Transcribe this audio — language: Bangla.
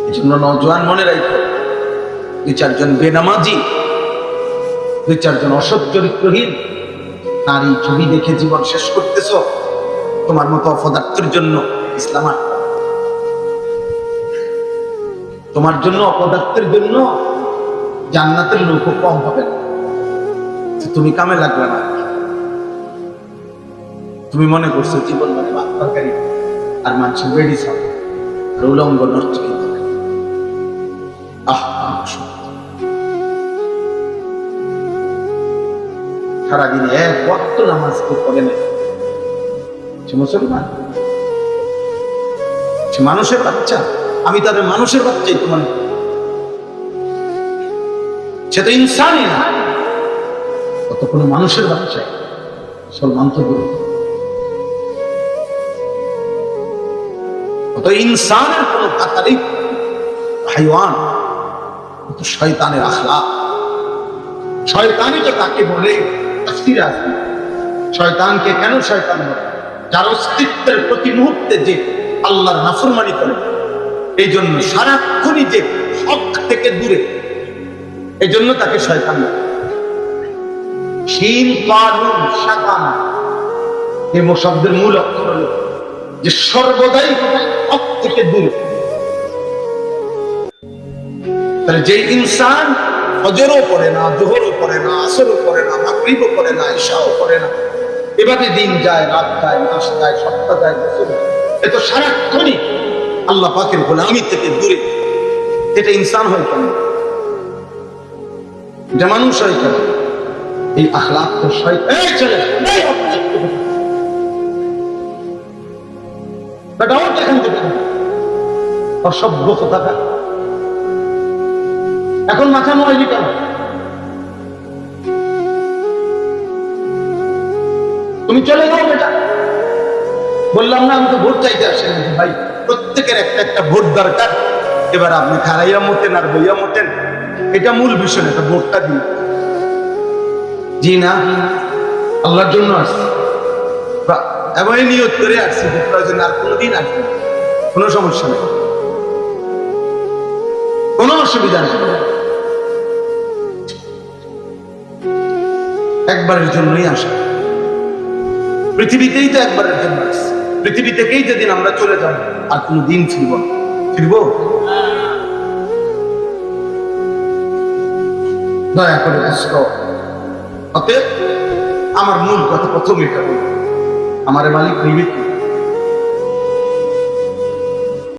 এই জন্য নওজোয়ান মনে রাখো, দুই চারজন বেনামাজি, দুই চারজন অসৎ চরিত্রহীন নারী ছবি দেখে জীবন শেষ করতেছ, তোমার মতো অপদার্থের জন্য ইসলাম আর তোমার জন্য অপদার্থের জন্য জান্নাতের লোক কম হবে না। তুমি কামে লাগবে না। তুমি মনে করছো জীবন মানে ভাত তরকারি আর মানুষের বেড়ি সব আর উলঙ্গ নর্তকী হবে। সারাদিনে এক ওয়াক্ত নামাজ পড়ে না, সে মুসলমান, সে মানুষের বাচ্চা। আমি তাদের মানুষের বাচ্চাই তো মনে করি, সে তো ইনসানই না, অত কোনো মানুষের বাচ্চা মুসলমান তো গুরু, অত ইনসানের কোন কাতারি হাইওয়ান, তো শয়তানের আখলাক। শয়তানই তো তাকে বলে তাফসীরে আছে, শয়তানকে কেন শয়তান বলে? যার অস্তিত্বের প্রতি মুহূর্তে যে আল্লাহর নাফরমানি করে, এই জন্য সারাক্ষণই যে হক থেকে দূরে, এই জন্য তাকে শয়তান বলে। শিন কানুন শাতান, এই শব্দের মূল অর্থ হল যে সর্বদাই হক থেকে দূরে। তাহলে যে ইনসান ফজরও পড়ে না, জোহরও পড়ে না, আসরও পড়ে না, মাগরিবও পড়ে না, ইশাও পড়ে না, এভাবে দিন যায়, রাত যায়, মাস যায়, সপ্তাহ যায়, বছর যায়, এ তো সারাক্ষণই আল্লাহ পাকের গোলামি থেকে দূরে। এটা ইনসান হয় কেন? এটা মানুষ হয় কেন? এই আখলাক তো শয়তান। এই ছেলে, অসভ্য কোথাকার। এখন মাথা নড়াইলি কেন? তুমি চলে যাও বেটা। বললাম না, আমি তো ভোট চাইতে আসেন ভাই, প্রত্যেকের একটা একটা ভোট দরকার। এবার আপনি খারাইয়া মোটেন আর বইয়া মোটেন, এটা মূল বিষয় না, ভোটটা দিন। জি না, আল্লাহর জন্য আসছি, এবং নিয়ত করে আসছি, প্রয়োজন আর কোনোদিন আসবে, কোনো সমস্যা নেই, কোনো অসুবিধা নেই। একবারের জন্যই আসা, পৃথিবীতেই তো একবারের জন্য আসছে। পৃথিবী থেকেই যেদিন আমরা চলে যাব, আর কোনো দিন ফিরব না। ফিরব? দয়া করে বুঝতে। অতএব আমার মূল কথা প্রথম এটা বলবো, আমার মালিক নিবে কি?